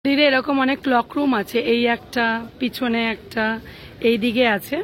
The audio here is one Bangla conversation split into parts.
মন্দিরে এরকম অনেক ক্লক রুম আছে, এই একটা, পিছনে একটা, এই দিকে আছে।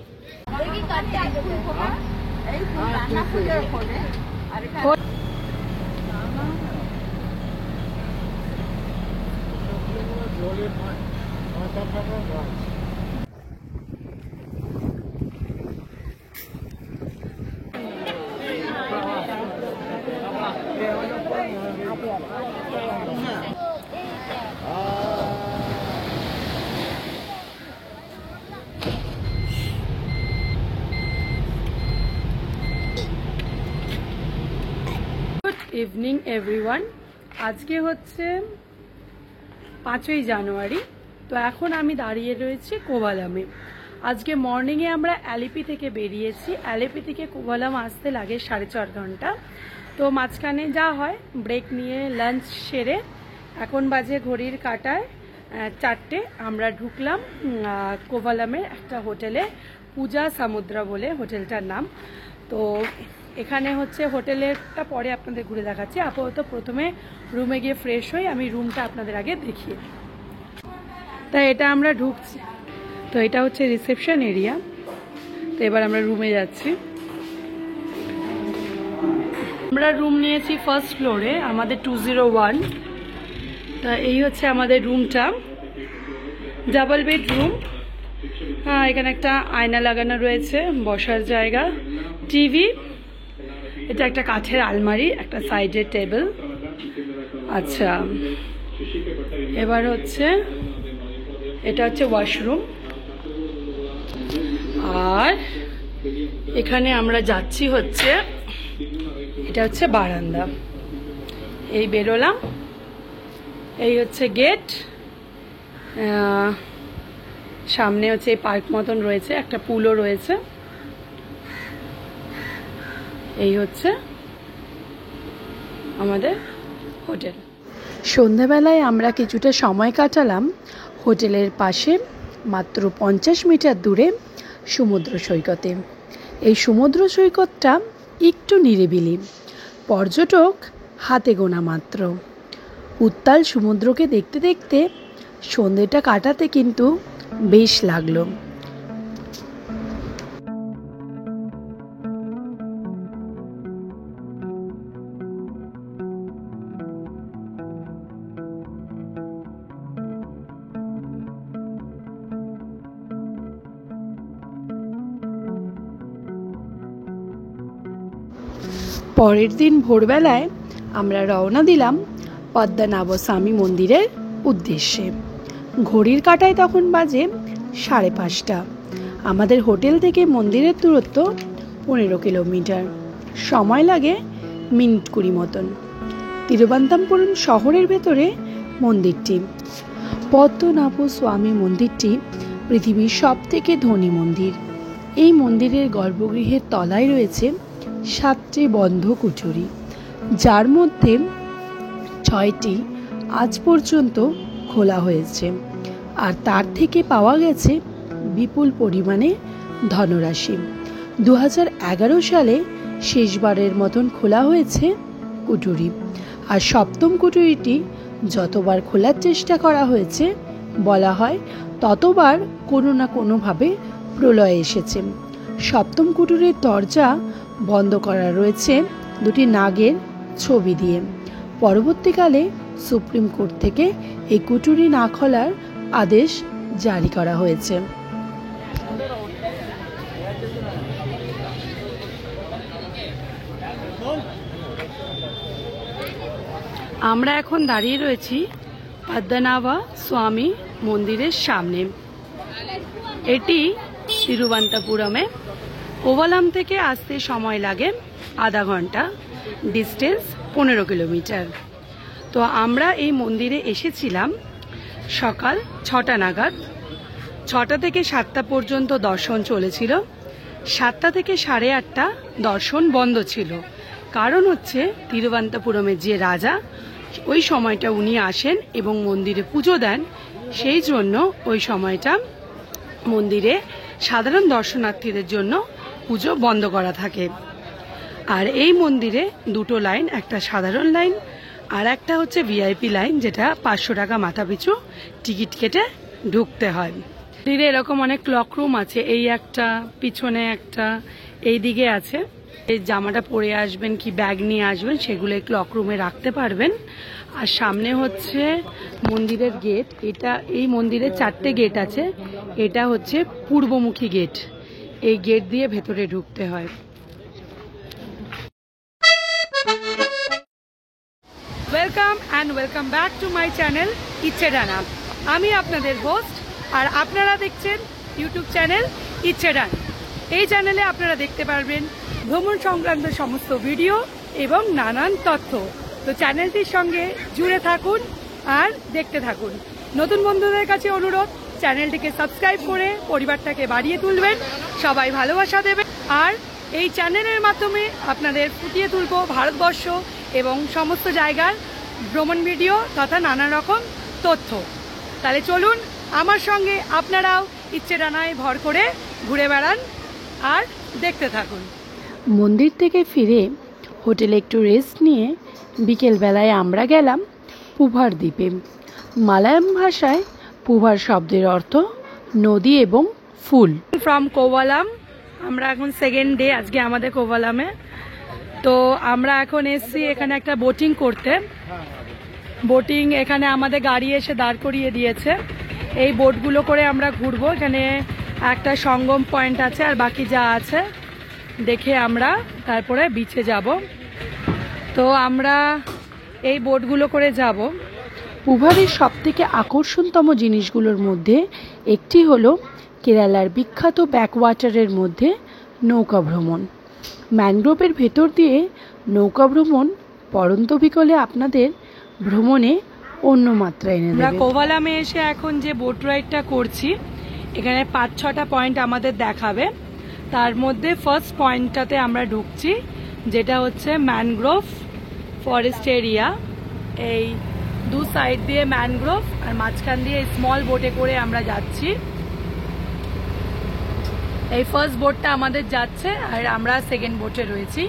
ইভিনিং এভরিওয়ান, আজকে হচ্ছে 5ই জানুয়ারি। তো এখন আমি দাঁড়িয়ে রয়েছি কোভালামে। আজকে মর্নিংয়ে আমরা অ্যালিপি থেকে বেরিয়েছি। অ্যালিপি থেকে কোভালাম আসতে লাগে 4.5 ঘন্টা। তো মাঝখানে যা হয় ব্রেক নিয়ে লাঞ্চ সেরে এখন বাজে ঘড়ির কাঁটায় 4টে। আমরা ঢুকলাম কোভালামের একটা হোটেলে, পূজা সমুদ্রা বলে হোটেলটার নাম। তো এখানে হচ্ছে হোটেলেরটা পরে আপনাদের ঘুরে দেখাচ্ছি। আপাতত প্রথমে রুমে গিয়ে ফ্রেশ হই, আমি রুমটা আপনাদের আগে দেখিয়ে। তাই এটা আমরা ঢুকছি, তো এটা হচ্ছে রিসেপশন এরিয়া। তো এবার আমরা রুমে যাচ্ছি। আমরা রুম নিয়েছি ফার্স্ট ফ্লোরে, আমাদের 201। তা এই হচ্ছে আমাদের রুমটা, ডাবল বেড রুম। হ্যাঁ, এখানে একটা আয়না লাগানো রয়েছে, বসার জায়গা, টিভি, এটা একটা কাঠের আলমারি, একটা সাইডের টেবিল। আচ্ছা, এবার হচ্ছে এটা হচ্ছে ওয়াশরুম। আর এখানে আমরা যাচ্ছি হচ্ছে, এটা হচ্ছে বারান্দা। এই বেরোলাম, এই হচ্ছে গেট। সামনে হচ্ছে এই পার্ক মতন রয়েছে, একটা পুলও রয়েছে। এই হচ্ছে আমাদের হোটেল। সন্ধ্যাবেলায় আমরা কিছুটা সময় কাটালাম হোটেলের পাশে মাত্র 50 মিটার দূরে সমুদ্র সৈকতে। এই সমুদ্র সৈকতটা একটু নিরিবিলি, পর্যটক হাতে গোনা মাত্র। উত্তাল সমুদ্রকে দেখতে দেখতে সন্ধ্যেটা কাটাতে কিন্তু বেশ লাগলো। পরের দিন ভোরবেলায় আমরা রওনা দিলাম পদ্মনাভ স্বামী মন্দিরের উদ্দেশ্যে। ঘড়ির কাঁটায় তখন বাজে 5:30। আমাদের হোটেল থেকে মন্দিরের দূরত্ব 15 কিলোমিটার, সময় লাগে মিনিট 20 মতন। তিরুবনন্তপুরম শহরের ভেতরে মন্দিরটি। পদ্মনাভ স্বামী মন্দিরটি পৃথিবীর সবথেকে ধনী মন্দির। এই মন্দিরের গর্ভগৃহের তলায় রয়েছে 7টি বন্ধ কুঠুরি, যার মধ্যে 6টি আজ পর্যন্ত খোলা হয়েছে। আর তার থেকে পাওয়া গেছে বিপুল পরিমাণে ধনরাশি। 2011 সালে শেষবারের মতন খোলা হয়েছে কুঠুরি। আর 7ম কুঠুরিটি যতবার খোলার চেষ্টা করা হয়েছে বলা হয় ততবার কোনো না কোনোভাবে প্রলয় এসেছে। 7ম কুঠুরির দরজা বন্ধ করা রয়েছে 2টি নাগের ছবি দিয়ে। পরবর্তীকালে সুপ্রিম কোর্ট থেকে এই কুঠুরি না খোলার আদেশ জারি করা হয়েছে। আমরা এখন দাঁড়িয়ে রয়েছি পদ্মনাভ স্বামী মন্দিরের সামনে। এটি তিরুবনন্তপুরমে। কোভালাম থেকে আসতে সময় লাগে আধা ঘন্টা, ডিস্টেন্স 15 কিলোমিটার। তো আমরা এই মন্দিরে এসেছিলাম সকাল 6টা নাগাদ। 6টা থেকে 7টা পর্যন্ত দর্শন চলেছিল। 7টা থেকে 8:30 দর্শন বন্ধ ছিল। কারণ হচ্ছে তিরুবনন্তপুরমের যে রাজা, ওই সময়টা উনি আসেন এবং মন্দিরে পুজো দেন, সেই জন্য ওই সময়টা মন্দিরে সাধারণ দর্শনার্থীদের জন্য পুজো বন্ধ করা থাকে। আর এই মন্দিরে 2টো লাইন, একটা সাধারণ লাইন আর একটা হচ্ছে ভিআইপি লাইন, যেটা 500 টাকা মাথা পিছু টিকিট কেটে ঢুকতে হয়। মন্দিরে এরকম অনেক ক্লক রুম আছে, এই একটা, পিছনে একটা, এই দিকে আছে। এই জামাটা পরে আসবেন কি ব্যাগ নিয়ে আসবেন সেগুলো এই ক্লক রুমে রাখতে পারবেন। আর সামনে হচ্ছে মন্দিরের গেট। এটা, এই মন্দিরের 4টে গেট আছে, এটা হচ্ছে পূর্বমুখী গেট। এই গেট দিয়ে ভেতরে ঢুকতে হয়। Welcome and welcome back to my channel ইচ্ছে ডানা। আমি আপনাদের হোস্ট, আর আপনারা দেখছেন ইউটিউব চ্যানেল ইচ্ছে ডানা। এই চ্যানেলে আপনারা দেখতে পারবেন ভ্রমণ সংক্রান্ত সমস্ত ভিডিও এবং নানান তথ্য। তো চ্যানেলটির সঙ্গে জুড়ে থাকুন আর দেখতে থাকুন। নতুন বন্ধুদের কাছে অনুরোধ, চ্যানেলটিকে সাবস্ক্রাইব করে পরিবারটাকে বাড়িয়ে তুলবেন, সবাই ভালোবাসা দেবেন। আর এই চ্যানেলের মাধ্যমে আপনাদের ফুটিয়ে তুলব ভারতবর্ষ এবং সমস্ত জায়গার ভ্রমণ ভিডিও তথা নানা রকম তথ্য। তাহলে চলুন আমার সঙ্গে আপনারাও ইচ্ছে ডানায় ভর করে ঘুরে বেড়ান আর দেখতে থাকুন। মন্দির থেকে ফিরে হোটেলে একটু রেস্ট নিয়ে বিকেলবেলায় আমরা গেলাম পুভার দ্বীপে। মালায়াম ভাষায় পুভার শব্দের অর্থ নদী এবং ফুল। ফ্রম কোভালাম, আমরা এখন সেকেন্ড ডে আজকে আমাদের কোভালামে। তো আমরা এখন এসছি এখানে একটা বোটিং করতে। বোটিং এখানে আমাদের গাড়ি এসে দাঁড় করিয়ে দিয়েছে। এই বোটগুলো করে আমরা ঘুরবো। এখানে একটা সঙ্গম পয়েন্ট আছে, আর বাকি যা আছে দেখে আমরা তারপরে বিচে যাব। তো আমরা এই বোটগুলো করে যাব। পুভারের সবথেকে আকর্ষণতম জিনিসগুলোর মধ্যে একটি হলো কেরালার বিখ্যাত ব্যাকওয়াটারের মধ্যে নৌকা ভ্রমণ। ম্যানগ্রোভের ভেতর দিয়ে নৌকা ভ্রমণ পড়ন্ত বিকলে আপনাদের ভ্রমণে অন্য মাত্রা এনে দেবে। আমরা কোভালামে এসে এখন যে বোট রাইডটা করছি, এখানে 5-6টা পয়েন্ট আমাদের দেখাবে। তার মধ্যে ফার্স্ট পয়েন্টটাতে আমরা ঢুকছি, যেটা হচ্ছে ম্যানগ্রোভ ফরেস্ট এরিয়া। এই দু সাইড দিয়ে ম্যানগ্রোভ, আর মাঝখান দিয়ে স্মল বোটে করে আমরা যাচ্ছি। এই ফার্স্ট বোটটা আমাদের যাচ্ছে, আর আমরা সেকেন্ড বোটে রয়েছি।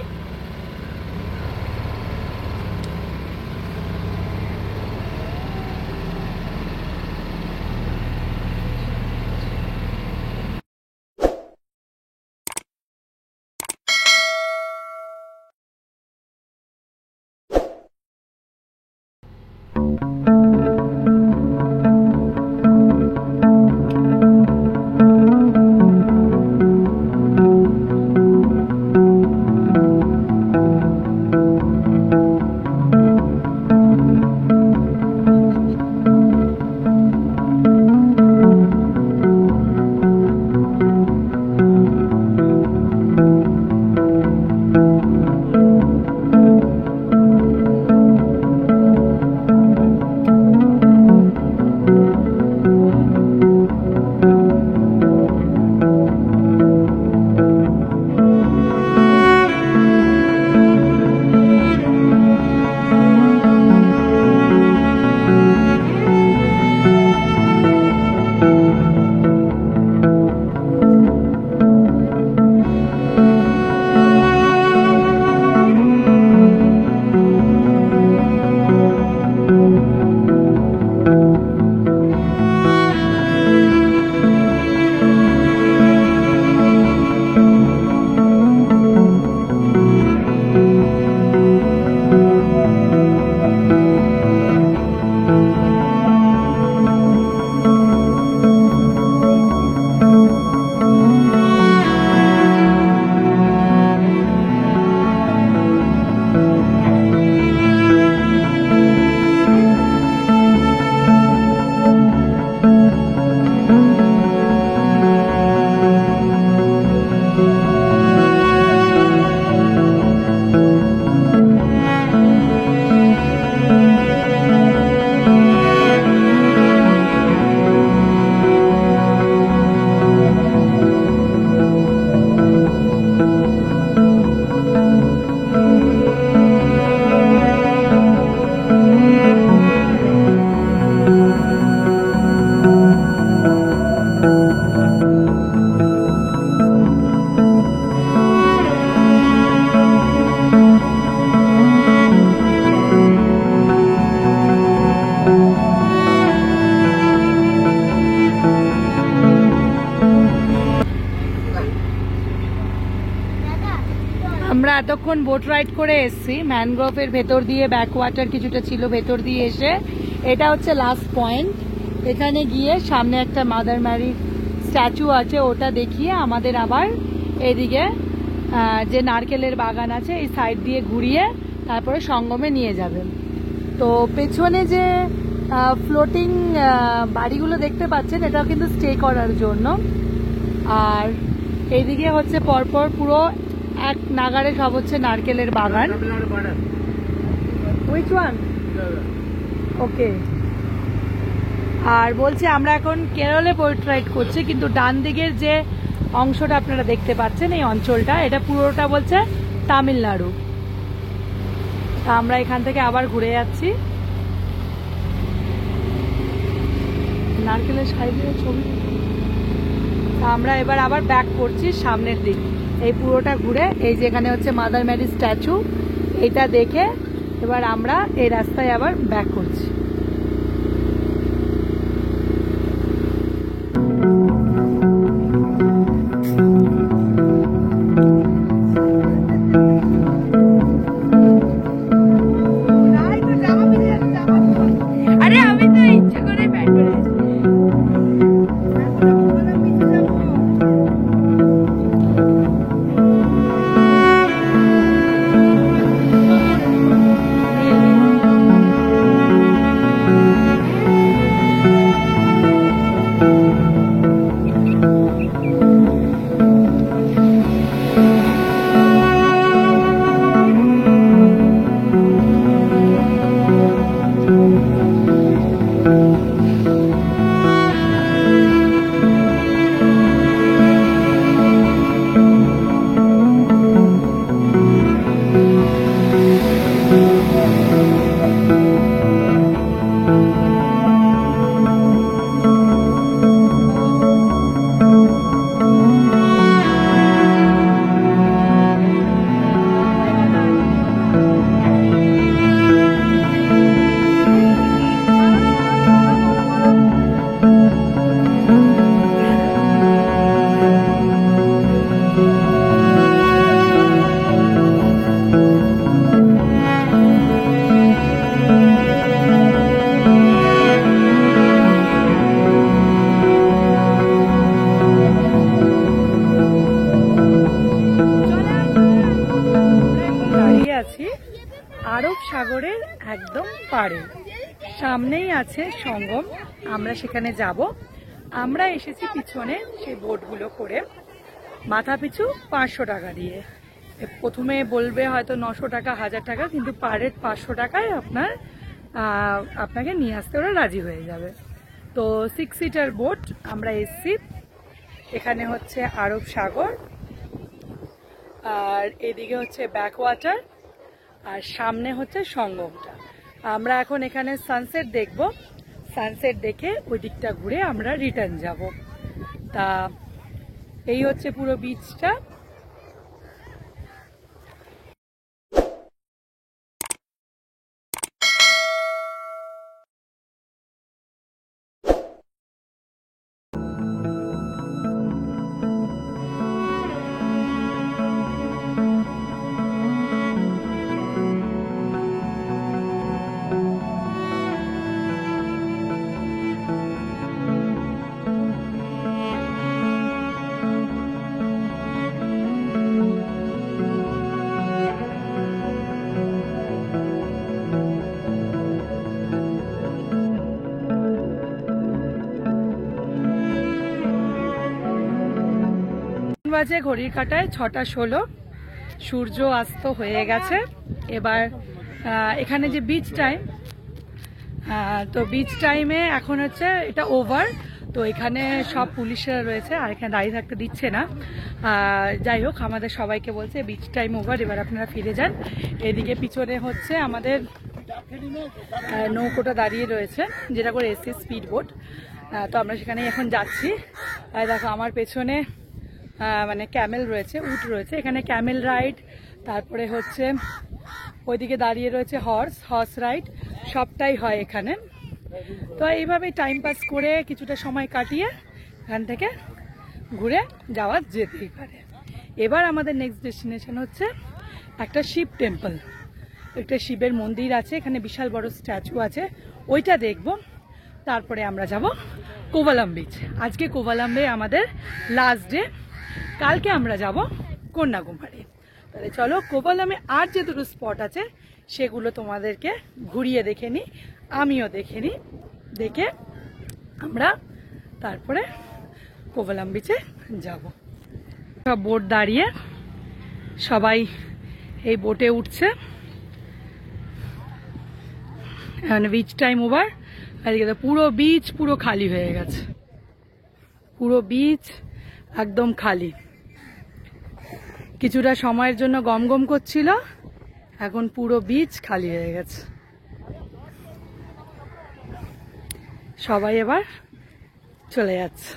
এতক্ষণ বোট রাইড করে এসছি ম্যানগ্রোভের ভেতর দিয়ে, ব্যাকওয়াটার কিছুটা ছিল ভেতর দিয়ে এসে এটা হচ্ছে লাস্ট পয়েন্ট। এখানে গিয়ে সামনে একটা মাদার ম্যারির স্ট্যাচু আছে, ওটা দেখিয়ে আমাদের আবার এদিকে যে নারকেলের বাগান আছে এই সাইড দিয়ে ঘুরিয়ে তারপরে সঙ্গমে নিয়ে যাবেন। তো পেছনে যে ফ্লোটিং বাড়িগুলো দেখতে পাচ্ছেন এটাও কিন্তু স্টে করার জন্য। আর এইদিকে হচ্ছে পরপর পুরো এক নাগারে সব হচ্ছে নারকেলের বাগান। Which one? ওকে। আর বলছি আমরা এখন কেরলে বোট রাইড করছি, কিন্তু ডান দিকের যে অংশটা আপনারা দেখতে পাচ্ছেন এই অঞ্চলটা, এটা পুরোটা বলছে তামিলনাড়ু। তা আমরা এখান থেকে আবার ঘুরে যাচ্ছি। নারকেলের সাইডে ছবি। তা আমরা এবার আবার ব্যাক করছি সামনের দিক, এই পুরোটা ঘুরে এই যে এখানে হচ্ছে মাদার ম্যারি স্ট্যাচু, এইটা দেখে এবার আমরা এই রাস্তায় আবার ব্যাক করছি। আরব সাগরের একদম পাড়ে, সামনেই আছে সঙ্গম, আমরা সেখানে যাব। আমরা এসেছি পিছনে সেই বোটগুলো করে, মাথা পিছু 500 টাকা দিয়ে। প্রথমে বলবে হয়তো 900 টাকা 1000 টাকা, কিন্তু পার হেড 500 টাকায় আপনাকে নিয়ে আসতে ওরা রাজি হয়ে যাবে। তো 6 সিটার বোট আমরা এসছি। এখানে হচ্ছে আরব সাগর, আর এদিকে হচ্ছে ব্যাকওয়াটার, আর সামনে হচ্ছে সঙ্গমটা। আমরা এখন এখানে সানসেট দেখব, সানসেট দেখে ওই দিকটা ঘুরে আমরা রিটার্ন যাব। তা এই হচ্ছে পুরো বিচটা। বাজে ঘড়ির কাঁটায় 6টা 16, সূর্য অস্ত হয়ে গেছে। এবার এখানে যে বিচ টাইম, তো বিচ টাইমে এখন হচ্ছে এটা ওভার। তো এখানে সব পুলিশরা রয়েছে আর এখানে দাঁড়িয়ে থাকতে দিচ্ছে না। যাই হোক, আমাদের সবাইকে বলছে বিচ টাইম ওভার, এবার আপনারা ফিরে যান। এদিকে পিছনে হচ্ছে আমাদের নৌকোটা দাঁড়িয়ে রয়েছে, যেটা করে এসছি স্পিড বোট। তো আমরা সেখানে এখন যাচ্ছি। দেখো আমার পেছনে মানে ক্যামেল রয়েছে, উট রয়েছে, এখানে ক্যামেল রাইড, তারপরে হচ্ছে ওইদিকে দাঁড়িয়ে রয়েছে হর্স রাইড, সবটাই হয় এখানে। তো এইভাবেই টাইম পাস করে কিছুটা সময় কাটিয়ে এখান থেকে ঘুরে যাওয়া যেতেই পারে। এবার আমাদের নেক্সট ডেস্টিনেশন হচ্ছে একটা শিব টেম্পল, একটা শিবের মন্দির আছে, এখানে বিশাল বড় স্ট্যাচু আছে, ওইটা দেখব। তারপরে আমরা যাব কোভালাম বিচ। আজকে কোভালামে আমাদের লাস্ট ডে, কালকে আমরা যাব কন্যাকুমারী। তাহলে চলো কোভালামে আর যে দুটো স্পট আছে সেগুলো তোমাদেরকে ঘুরিয়ে দেখে নিই, আমিও দেখে নিই, দেখে আমরা তারপরে কোভালাম বিচে যাব। সব বোট দাঁড়িয়ে, সবাই এই বোটে উঠছে। এখন বিচ টাইম ওভার। আজকে তো পুরো বিচ পুরো খালি হয়ে গেছে, পুরো বিচ একদম খালি। কিছুটা সময়ের জন্য গম গম করছিল, এখন পুরো বিচ খালি হয়ে গেছে। সবাই এবার চলে যাচ্ছে।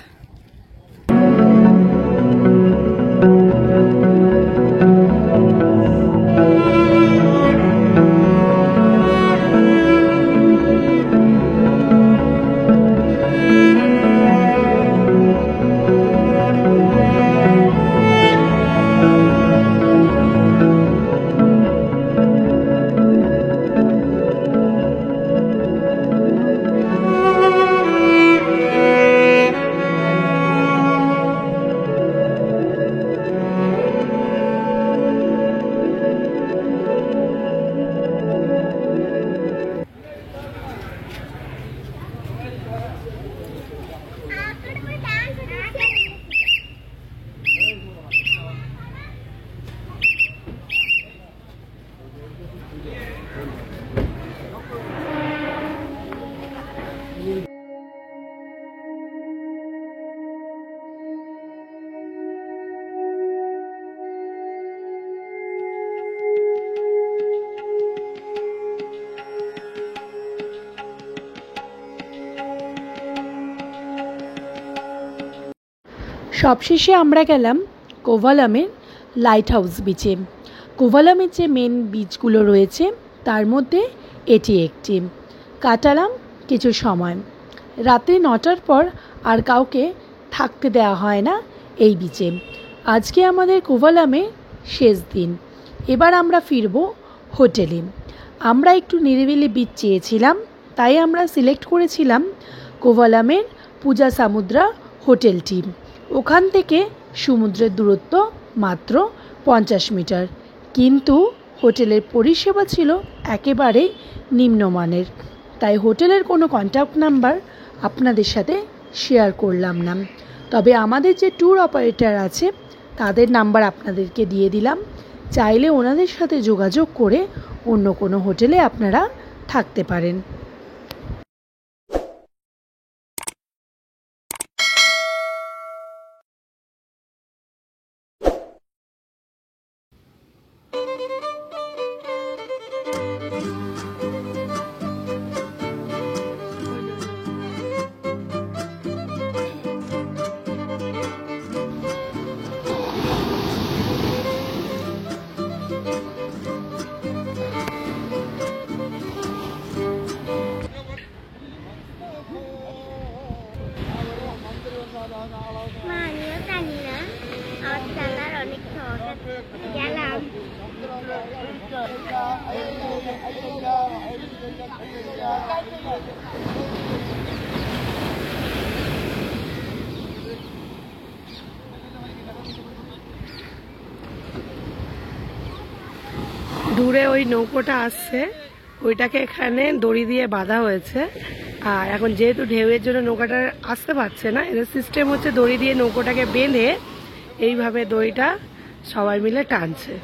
সবশেষে আমরা গেলাম কোভালামের লাইট হাউস বিচে। কোভালামের যে মেন বিচগুলো রয়েছে তার মধ্যে এটি একটি। কাটালাম কিছু সময়। রাতে 9টার পর আর কাউকে থাকতে দেওয়া হয় না এই বিচে। আজকে আমাদের কোভালামে শেষ দিন। এবার আমরা ফিরব হোটেলে। আমরা একটু নিরিবিলি বিচ চেয়েছিলাম, তাই আমরা সিলেক্ট করেছিলাম কোভালামের পূজা সামুদ্রা হোটেলটি। ওখান থেকে সমুদ্রের দূরত্ব মাত্র 50 মিটার, কিন্তু হোটেলের পরিষেবা ছিল একেবারে নিম্নমানের, তাই হোটেলের কোনো কন্ট্যাক্ট নাম্বার আপনাদের সাথে শেয়ার করলাম না। তবে আমাদের যে ট্যুর অপারেটর আছে তাদের নাম্বার আপনাদেরকে দিয়ে দিলাম, চাইলে ওনাদের সাথে যোগাযোগ করে অন্য কোনো হোটেলে আপনারা থাকতে পারেন। মা আমিও জানি না, আমার জানার অনেক শখ আছে। গেলাম দূরে ওই নৌকোটা আসছে, ওইটাকে এখানে দড়ি দিয়ে বাঁধা হয়েছে। আর এখন যেহেতু ঢেউয়ের জন্য নৌকাটা আসতে পারছে না, এদের সিস্টেম হচ্ছে দড়ি দিয়ে নৌকোটাকে বেঁধে এইভাবে দড়িটা সবাই মিলে টানছে।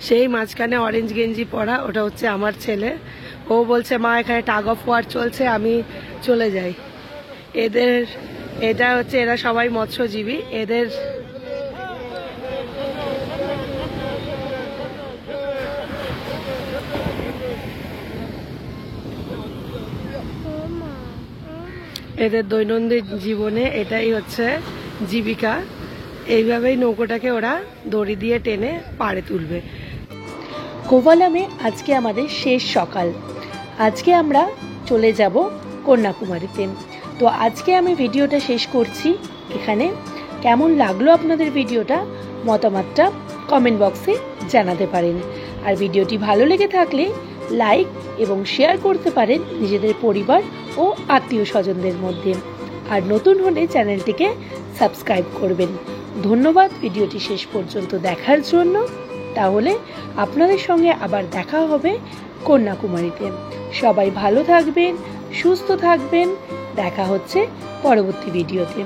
সেই মাঝখানে অরেঞ্জ গেঞ্জি পরা, ওটা হচ্ছে আমার ছেলে। ও বলছে মা এখানে টাগ অফ ওয়ার চলছে, আমি চলে যাই। এটা হচ্ছে, এরা সবাই মৎস্যজীবী। এদের দৈনন্দিন জীবনে এটাই হচ্ছে জীবিকা। এইভাবেই নৌকোটাকে ওরা দড়ি দিয়ে টেনে পাড়ে তুলবে। কোভালামে আজকে আমাদের শেষ সকাল। আজকে আমরা চলে যাব কন্যাকুমারীতে। তো আজকে আমি ভিডিওটা শেষ করছি এখানে। কেমন লাগলো আপনাদের ভিডিওটা মতামতটা কমেন্ট বক্সে জানাতে পারেন। আর ভিডিওটি ভালো লেগে থাকলে লাইক এবং শেয়ার করতে পারেন নিজেদের পরিবার ও আত্মীয় স্বজনদের মধ্যে। আর নতুন হলে চ্যানেলটিকে সাবস্ক্রাইব করবেন। ধন্যবাদ ভিডিওটি শেষ পর্যন্ত দেখার জন্য। তাহলে আপনাদের সঙ্গে আবার দেখা হবে কন্যাকুমারীতে। সবাই ভালো থাকবেন, সুস্থ থাকবেন। দেখা হচ্ছে পরবর্তী ভিডিওতে।